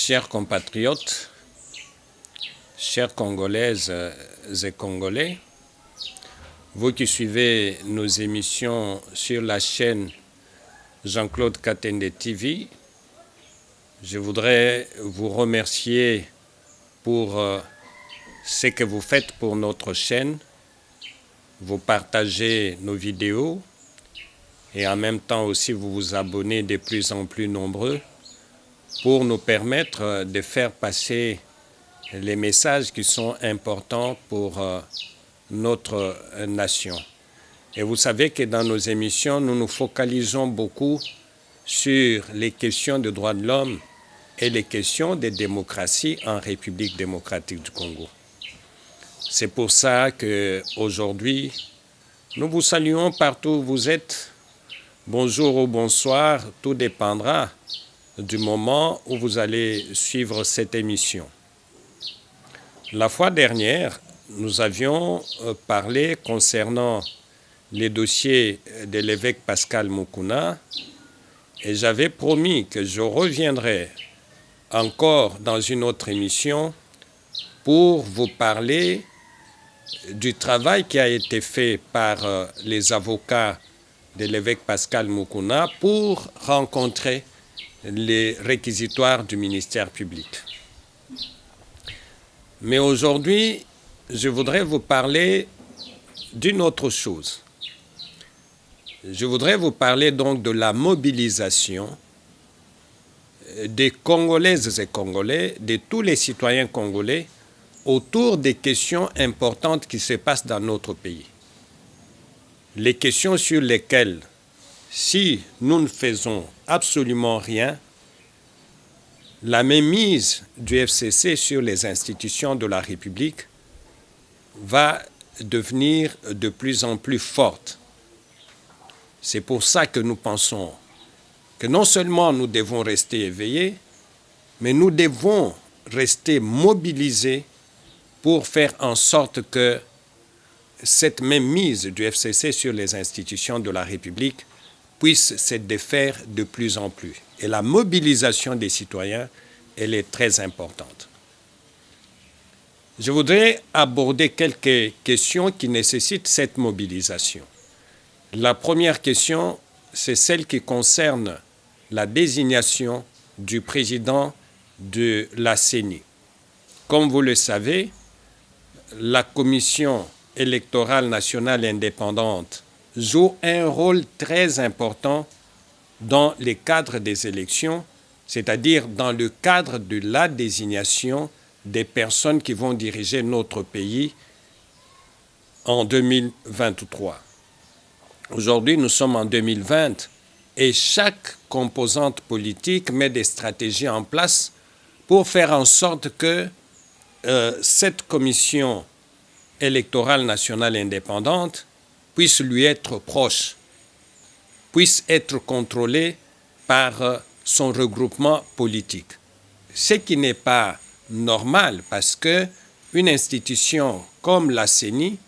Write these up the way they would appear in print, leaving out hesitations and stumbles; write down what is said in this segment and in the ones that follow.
Chers compatriotes, chères Congolaises et Congolais, vous qui suivez nos émissions sur la chaîne Jean-Claude Katende TV, je voudrais vous remercier pour ce que vous faites pour notre chaîne. Vous partagez nos vidéos et en même temps aussi vous vous abonnez de plus en plus nombreux pour nous permettre de faire passer les messages qui sont importants pour notre nation. Et vous savez que dans nos émissions, nous nous focalisons beaucoup sur les questions de droits de l'homme et les questions de démocratie en République démocratique du Congo. C'est pour ça qu'aujourd'hui, nous vous saluons partout où vous êtes. Bonjour ou bonsoir, tout dépendra du moment où vous allez suivre cette émission. La fois dernière, nous avions parlé concernant les dossiers de l'évêque Pascal Mukuna et j'avais promis que je reviendrai encore dans une autre émission pour vous parler du travail qui a été fait par les avocats de l'évêque Pascal Mukuna pour rencontrer les réquisitoires du ministère public. Mais aujourd'hui, je voudrais vous parler d'une autre chose. Je voudrais vous parler donc de la mobilisation des Congolaises et Congolais, de tous les citoyens congolais, autour des questions importantes qui se passent dans notre pays. Les questions sur lesquelles, si nous ne faisons absolument rien, la mainmise du FCC sur les institutions de la République va devenir de plus en plus forte. C'est pour ça que nous pensons que non seulement nous devons rester éveillés, mais nous devons rester mobilisés pour faire en sorte que cette mainmise du FCC sur les institutions de la République puisse se défaire de plus en plus. Et la mobilisation des citoyens, elle est très importante. Je voudrais aborder quelques questions qui nécessitent cette mobilisation. La première question, c'est celle qui concerne la désignation du président de la CENI. Comme vous le savez, la Commission électorale nationale indépendante joue un rôle très important dans le cadre des élections, c'est-à-dire dans le cadre de la désignation des personnes qui vont diriger notre pays en 2023. Aujourd'hui, nous sommes en 2020 et chaque composante politique met des stratégies en place pour faire en sorte que cette commission électorale nationale indépendante puisse lui être proche, puisse être contrôlée par son regroupement politique. Ce qui n'est pas normal parce qu'une institution comme la CENI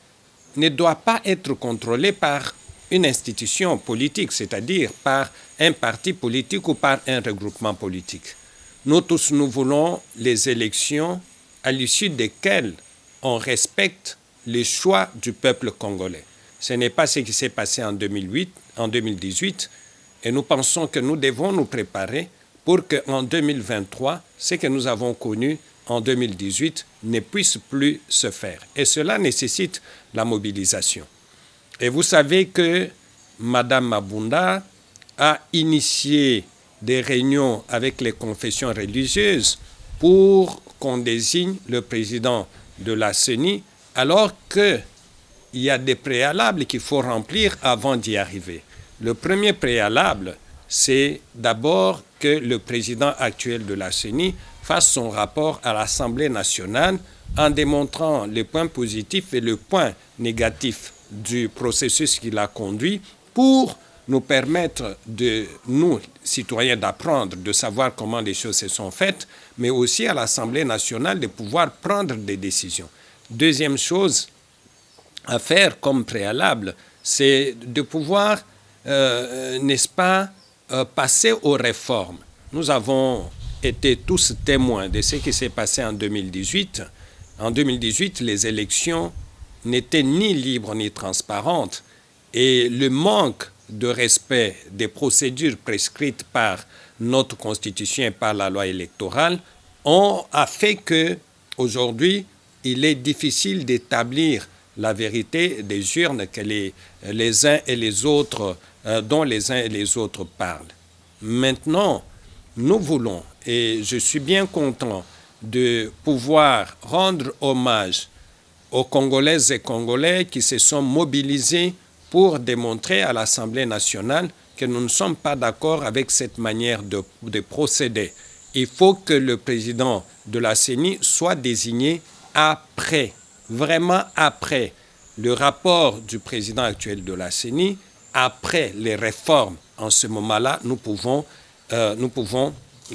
ne doit pas être contrôlée par une institution politique, c'est-à-dire par un parti politique ou par un regroupement politique. Nous tous, nous voulons les élections à l'issue desquelles on respecte les choix du peuple congolais. Ce n'est pas ce qui s'est passé en 2018, et nous pensons que nous devons nous préparer pour qu'en 2023, ce que nous avons connu en 2018 ne puisse plus se faire. Et cela nécessite la mobilisation. Et vous savez que Mme Mabunda a initié des réunions avec les confessions religieuses pour qu'on désigne le président de la CENI, alors qu'il y a des préalables qu'il faut remplir avant d'y arriver. Le premier préalable, c'est d'abord que le président actuel de la CENI fasse son rapport à l'Assemblée nationale en démontrant les points positifs et le point négatif du processus qu'il a conduit pour nous permettre de, nous, citoyens, d'apprendre, de savoir comment les choses se sont faites, mais aussi à l'Assemblée nationale de pouvoir prendre des décisions. Deuxième chose à faire comme préalable, c'est de pouvoir, n'est-ce pas, passer aux réformes. Nous avons été tous témoins de ce qui s'est passé en 2018. En 2018, les élections n'étaient ni libres ni transparentes et le manque de respect des procédures prescrites par notre Constitution et par la loi électorale a fait que aujourd'hui, il est difficile d'établir la vérité des urnes que les uns et les autres, dont les uns et les autres parlent. Maintenant, nous voulons, et je suis bien content de pouvoir rendre hommage aux Congolaises et Congolais qui se sont mobilisés pour démontrer à l'Assemblée nationale que nous ne sommes pas d'accord avec cette manière de procéder. Il faut que le président de la CENI soit désigné après, vraiment après le rapport du président actuel de la CENI, après les réformes. En ce moment-là, nous pouvons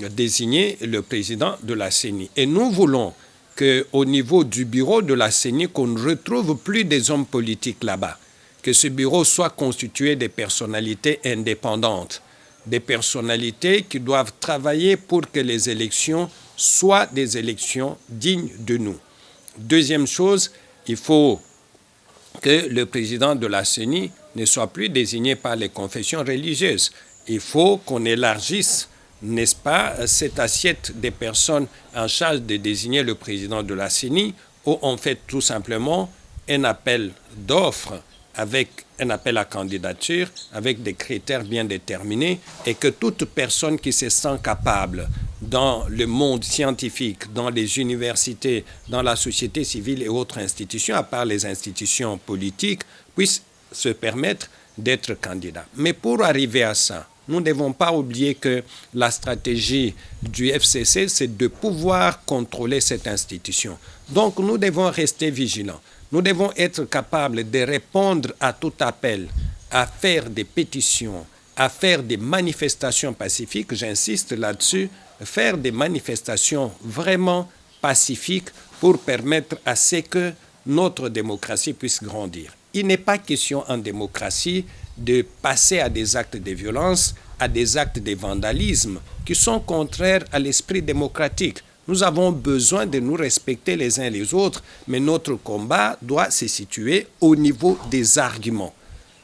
désigner le président de la CENI. Et nous voulons qu'au niveau du bureau de la CENI, qu'on ne retrouve plus des hommes politiques là-bas, que ce bureau soit constitué de personnalités indépendantes, des personnalités qui doivent travailler pour que les élections soient des élections dignes de nous. Deuxième chose, il faut que le président de la CENI ne soit plus désigné par les confessions religieuses. Il faut qu'on élargisse, n'est-ce pas, cette assiette des personnes en charge de désigner le président de la CENI, où on fait tout simplement un appel d'offres avec un appel à candidature, avec des critères bien déterminés, et que toute personne qui se sent capable dans le monde scientifique, dans les universités, dans la société civile et autres institutions, à part les institutions politiques, puisse se permettre d'être candidat. Mais pour arriver à ça, nous ne devons pas oublier que la stratégie du FCC, c'est de pouvoir contrôler cette institution. Donc nous devons rester vigilants. Nous devons être capables de répondre à tout appel, à faire des pétitions, à faire des manifestations pacifiques, j'insiste là-dessus, faire des manifestations vraiment pacifiques pour permettre à ce que notre démocratie puisse grandir. Il n'est pas question en démocratie de passer à des actes de violence, à des actes de vandalisme qui sont contraires à l'esprit démocratique. Nous avons besoin de nous respecter les uns les autres, mais notre combat doit se situer au niveau des arguments.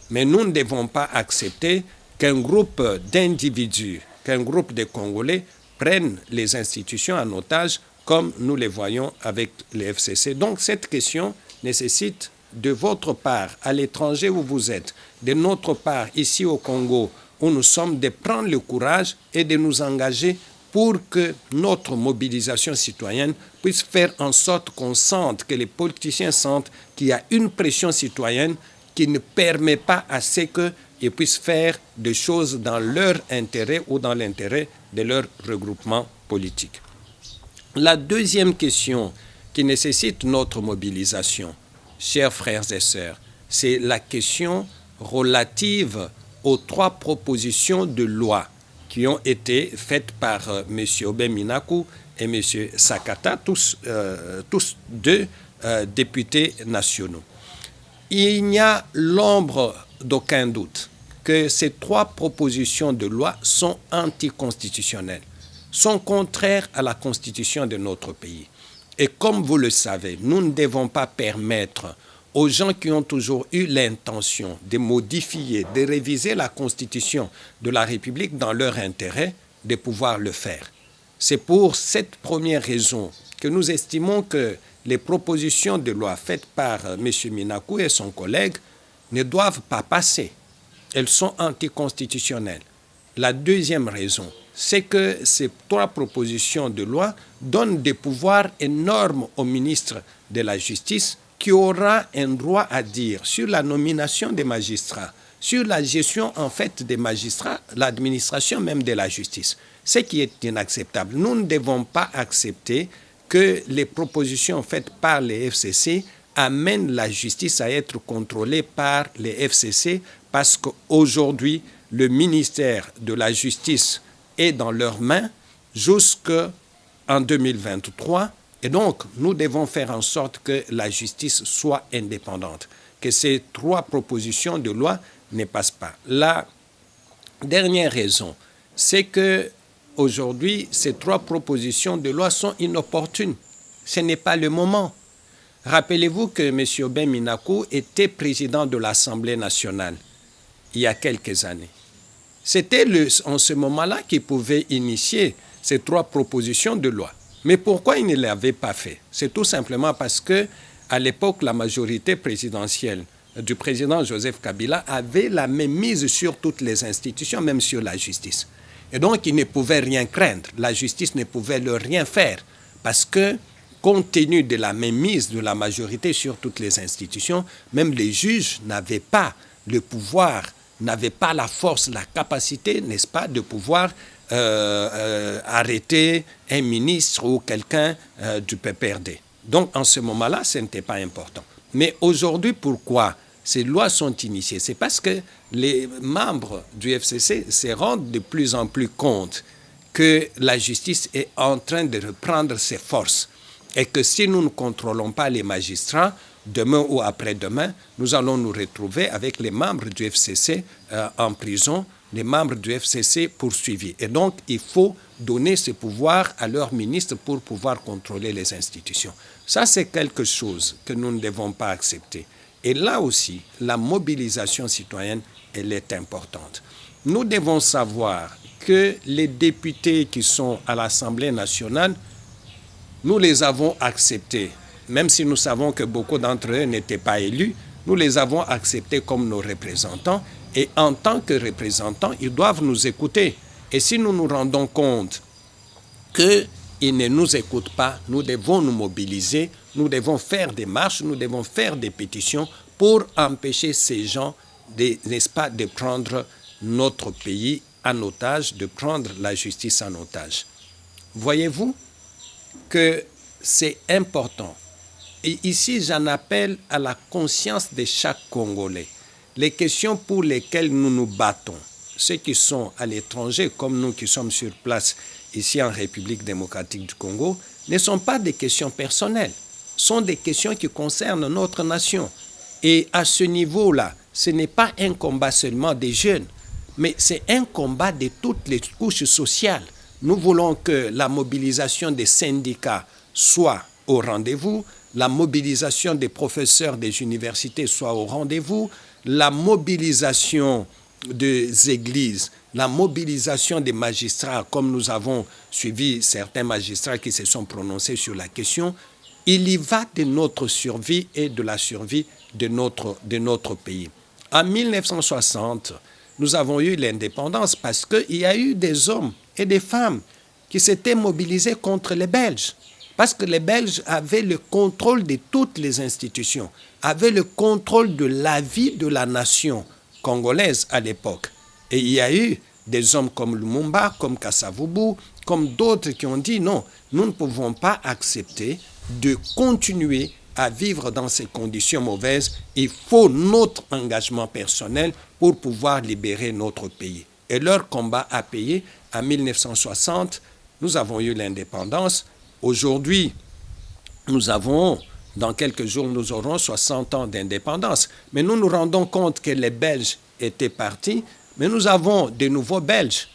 Mais nous ne devons pas accepter qu'un groupe d'individus, qu'un groupe de Congolais prennent les institutions en otage comme nous les voyons avec les FCC. Donc cette question nécessite de votre part, à l'étranger où vous êtes, de notre part, ici au Congo, où nous sommes, de prendre le courage et de nous engager pour que notre mobilisation citoyenne puisse faire en sorte qu'on sente, que les politiciens sentent qu'il y a une pression citoyenne qui ne permet pas à ce qu'ils puissent faire des choses dans leur intérêt ou dans l'intérêt de leur regroupement politique. La deuxième question qui nécessite notre mobilisation, chers frères et sœurs, c'est la question relative aux 3 propositions de loi qui ont été faites par M. Aubin Minaku et M. Sakata, tous deux députés nationaux. Il n'y a l'ombre d'aucun doute que ces 3 propositions de loi sont anticonstitutionnelles, sont contraires à la Constitution de notre pays. Et comme vous le savez, nous ne devons pas permettre aux gens qui ont toujours eu l'intention de modifier, de réviser la Constitution de la République dans leur intérêt, de pouvoir le faire. C'est pour cette première raison que nous estimons que les propositions de loi faites par M. Minaku et son collègue ne doivent pas passer. Elles sont anticonstitutionnelles. La deuxième raison, c'est que ces 3 propositions de loi donnent des pouvoirs énormes au ministre de la Justice qui aura un droit à dire sur la nomination des magistrats, sur la gestion en fait des magistrats, l'administration même de la justice, ce qui est inacceptable. Nous ne devons pas accepter que les propositions faites par les FCC amènent la justice à être contrôlée par les FCC parce qu'aujourd'hui, le ministère de la Justice est dans leurs mains jusqu'en 2023. Et donc, nous devons faire en sorte que la justice soit indépendante, que ces 3 propositions de loi ne passent pas. La dernière raison, c'est que aujourd'hui, ces 3 propositions de loi sont inopportunes. Ce n'est pas le moment. Rappelez-vous que M. Ben Minakou était président de l'Assemblée nationale il y a quelques années. C'était en ce moment-là qu'il pouvait initier ces 3 propositions de loi. Mais pourquoi il ne l'avait pas fait? C'est tout simplement parce que, à l'époque, la majorité présidentielle du président Joseph Kabila avait la même mise sur toutes les institutions, même sur la justice. Et donc, il ne pouvait rien craindre. La justice ne pouvait leur rien faire parce que, compte tenu de la mainmise de la majorité sur toutes les institutions, même les juges n'avaient pas le pouvoir, n'avaient pas la force, la capacité, n'est-ce pas, de pouvoir arrêter un ministre ou quelqu'un du PPRD. Donc, en ce moment-là, ce n'était pas important. Mais aujourd'hui, pourquoi ces lois sont initiées? C'est parce que les membres du FCC se rendent de plus en plus compte que la justice est en train de reprendre ses forces et que si nous ne contrôlons pas les magistrats, demain ou après-demain, nous allons nous retrouver avec les membres du FCC en prison, les membres du FCC poursuivis. Et donc, il faut donner ce pouvoir à leurs ministres pour pouvoir contrôler les institutions. Ça, c'est quelque chose que nous ne devons pas accepter. Et là aussi, la mobilisation citoyenne, elle est importante. Nous devons savoir que les députés qui sont à l'Assemblée nationale, nous les avons acceptés. Même si nous savons que beaucoup d'entre eux n'étaient pas élus, nous les avons acceptés comme nos représentants. Et en tant que représentants, ils doivent nous écouter. Et si nous nous rendons compte qu'ils ne nous écoutent pas, nous devons nous mobiliser, nous devons faire des marches, nous devons faire des pétitions pour empêcher ces gens, n'est-ce pas, de prendre notre pays en otage, de prendre la justice en otage. Voyez-vous que c'est important. Et ici, j'en appelle à la conscience de chaque Congolais. Les questions pour lesquelles nous nous battons, ceux qui sont à l'étranger, comme nous qui sommes sur place ici en République démocratique du Congo, ne sont pas des questions personnelles, sont des questions qui concernent notre nation. Et à ce niveau-là, ce n'est pas un combat seulement des jeunes, mais c'est un combat de toutes les couches sociales. Nous voulons que la mobilisation des syndicats soit au rendez-vous, la mobilisation des professeurs des universités soit au rendez-vous, la mobilisation des églises, la mobilisation des magistrats, comme nous avons suivi certains magistrats qui se sont prononcés sur la question, il y va de notre survie et de la survie de notre pays. En 1960, nous avons eu l'indépendance parce qu'il y a eu des hommes et des femmes qui s'étaient mobilisés contre les Belges. Parce que les Belges avaient le contrôle de toutes les institutions, avaient le contrôle de la vie de la nation congolaise à l'époque. Et il y a eu des hommes comme Lumumba, comme Kasavubu, comme d'autres qui ont dit non, nous ne pouvons pas accepter de continuer à vivre dans ces conditions mauvaises. Il faut notre engagement personnel pour pouvoir libérer notre pays. Et leur combat a payé. En 1960, nous avons eu l'indépendance. Aujourd'hui, dans quelques jours, nous aurons 60 ans d'indépendance. Mais nous nous rendons compte que les Belges étaient partis, mais nous avons de nouveaux Belges.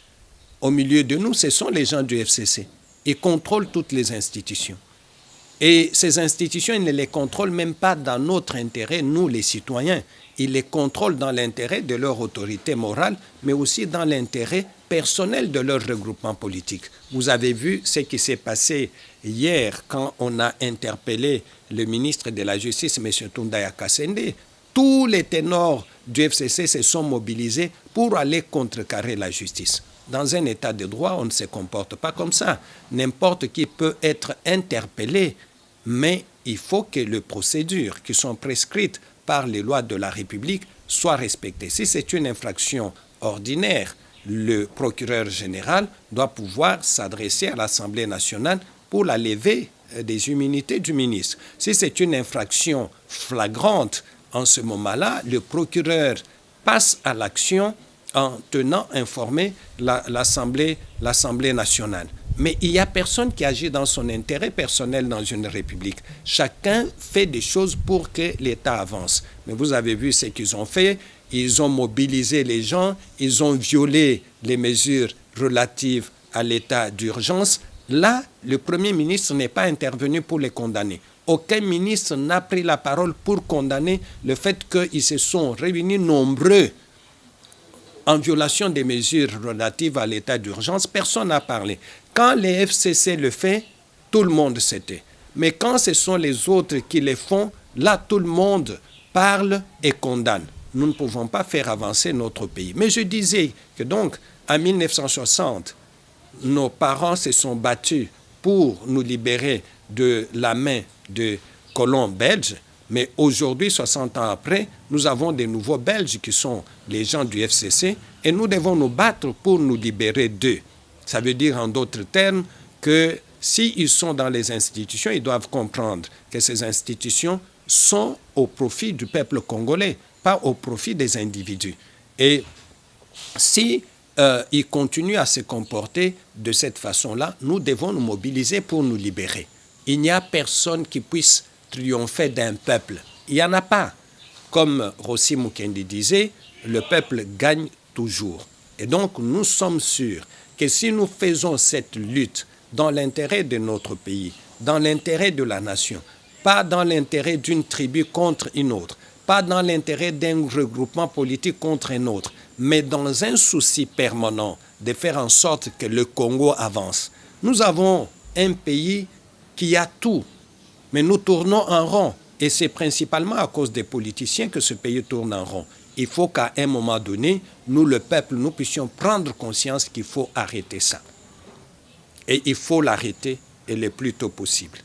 Au milieu de nous, ce sont les gens du FCC. Ils contrôlent toutes les institutions. Et ces institutions, ils ne les contrôlent même pas dans notre intérêt, nous les citoyens. Ils les contrôlent dans l'intérêt de leur autorité morale, mais aussi dans l'intérêt personnel de leur regroupement politique. Vous avez vu ce qui s'est passé hier quand on a interpellé le ministre de la Justice, M. Tundaya Kassende. Tous les ténors du FCC se sont mobilisés pour aller contrecarrer la justice. Dans un état de droit, on ne se comporte pas comme ça. N'importe qui peut être interpellé, mais il faut que les procédures qui sont prescrites par les lois de la République soient respectées. Si c'est une infraction ordinaire, le procureur général doit pouvoir s'adresser à l'Assemblée nationale pour la levée des immunités du ministre. Si c'est une infraction flagrante, en ce moment-là, le procureur passe à l'action en tenant informé l'Assemblée nationale. Mais il n'y a personne qui agit dans son intérêt personnel dans une république. Chacun fait des choses pour que l'État avance. Mais vous avez vu ce qu'ils ont fait. Ils ont mobilisé les gens, ils ont violé les mesures relatives à l'état d'urgence, là, le Premier ministre n'est pas intervenu pour les condamner. Aucun ministre n'a pris la parole pour condamner le fait qu'ils se sont réunis nombreux en violation des mesures relatives à l'état d'urgence. Personne n'a parlé. Quand les FCC le fait, tout le monde se tait. Mais quand ce sont les autres qui le font, là, tout le monde parle et condamne. Nous ne pouvons pas faire avancer notre pays. Mais je disais que donc, en 1960, nos parents se sont battus pour nous libérer de la main de colons belges. Mais aujourd'hui, 60 ans après, nous avons des nouveaux Belges qui sont les gens du FCC et nous devons nous battre pour nous libérer d'eux. Ça veut dire en d'autres termes que s'ils sont dans les institutions, ils doivent comprendre que ces institutions sont au profit du peuple congolais, pas au profit des individus. Et si ils continuent à se comporter de cette façon-là, nous devons nous mobiliser pour nous libérer. Il n'y a personne qui puisse triompher d'un peuple. Il n'y en a pas. Comme Rossi Mukendi disait, le peuple gagne toujours. Et donc, nous sommes sûrs que si nous faisons cette lutte dans l'intérêt de notre pays, dans l'intérêt de la nation, pas dans l'intérêt d'une tribu contre une autre, pas dans l'intérêt d'un regroupement politique contre un autre, mais dans un souci permanent de faire en sorte que le Congo avance. Nous avons un pays qui a tout, mais nous tournons en rond. Et c'est principalement à cause des politiciens que ce pays tourne en rond. Il faut qu'à un moment donné, nous, le peuple, nous puissions prendre conscience qu'il faut arrêter ça. Et il faut l'arrêter et le plus tôt possible.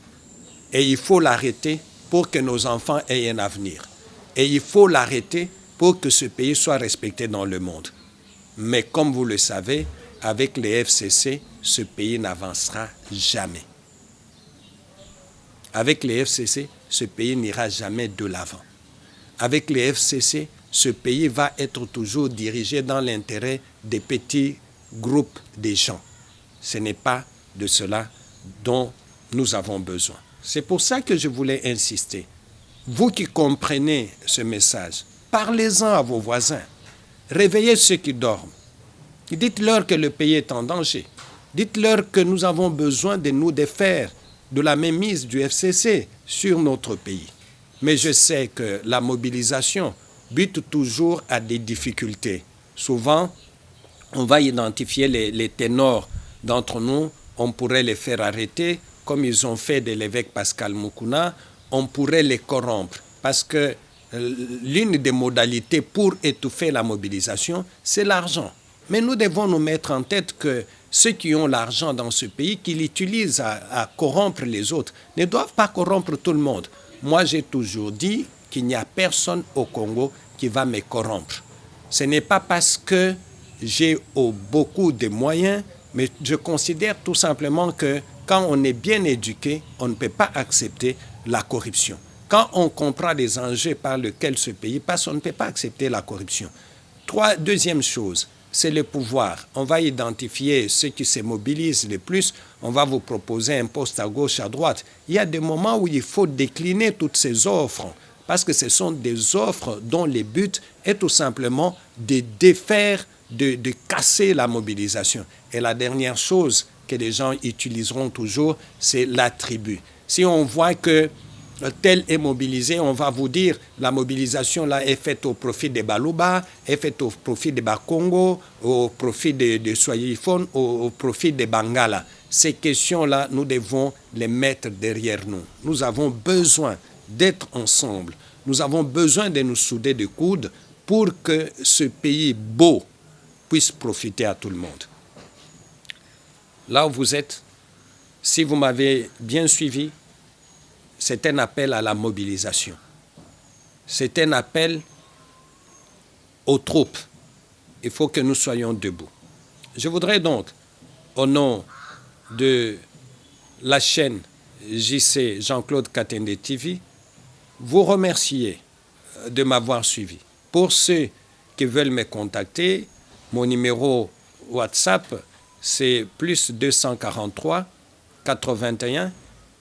Et il faut l'arrêter pour que nos enfants aient un avenir. Et il faut l'arrêter pour que ce pays soit respecté dans le monde. Mais comme vous le savez, avec les FCC, ce pays n'avancera jamais. Avec les FCC, ce pays n'ira jamais de l'avant. Avec les FCC, ce pays va être toujours dirigé dans l'intérêt des petits groupes de gens. Ce n'est pas de cela dont nous avons besoin. C'est pour ça que je voulais insister. Vous qui comprenez ce message, parlez-en à vos voisins. Réveillez ceux qui dorment. Dites-leur que le pays est en danger. Dites-leur que nous avons besoin de nous défaire de la mainmise du FCC sur notre pays. Mais je sais que la mobilisation bute toujours à des difficultés. Souvent, on va identifier les ténors d'entre nous, on pourrait les faire arrêter, comme ils ont fait de l'évêque Pascal Mukuna, on pourrait les corrompre. Parce que l'une des modalités pour étouffer la mobilisation, c'est l'argent. Mais nous devons nous mettre en tête que ceux qui ont l'argent dans ce pays, qui l'utilisent à corrompre les autres, ne doivent pas corrompre tout le monde. Moi, j'ai toujours dit qu'il n'y a personne au Congo qui va me corrompre. Ce n'est pas parce que j'ai beaucoup de moyens, mais je considère tout simplement que quand on est bien éduqué, on ne peut pas accepter la corruption. Quand on comprend les enjeux par lesquels ce pays passe, on ne peut pas accepter la corruption. Deuxième chose, c'est le pouvoir. On va identifier ceux qui se mobilisent le plus. On va vous proposer un poste à gauche, à droite. Il y a des moments où il faut décliner toutes ces offres parce que ce sont des offres dont le but est tout simplement de défaire, de casser la mobilisation. Et la dernière chose que les gens utiliseront toujours, c'est la tribu. Si on voit que tel est mobilisé, on va vous dire la mobilisation là est faite au profit des Baluba, est faite au profit des Bakongo, au profit des Swahiliphones, au profit des Bangala. Ces questions-là, nous devons les mettre derrière nous. Nous avons besoin d'être ensemble. Nous avons besoin de nous souder de coudes pour que ce pays beau puisse profiter à tout le monde. Là où vous êtes, si vous m'avez bien suivi, c'est un appel à la mobilisation. C'est un appel aux troupes. Il faut que nous soyons debout. Je voudrais donc, au nom de la chaîne JC Jean-Claude Katende TV, vous remercier de m'avoir suivi. Pour ceux qui veulent me contacter, mon numéro WhatsApp, c'est plus 243 81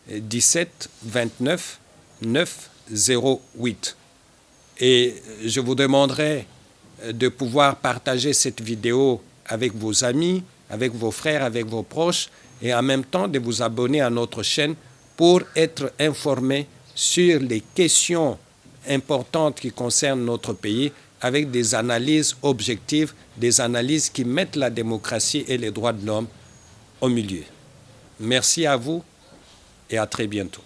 17 29 9 08. Et je vous demanderai de pouvoir partager cette vidéo avec vos amis, avec vos frères, avec vos proches, et en même temps de vous abonner à notre chaîne pour être informé sur les questions importantes qui concernent notre pays, avec des analyses objectives, des analyses qui mettent la démocratie et les droits de l'homme au milieu. Merci à vous et à très bientôt.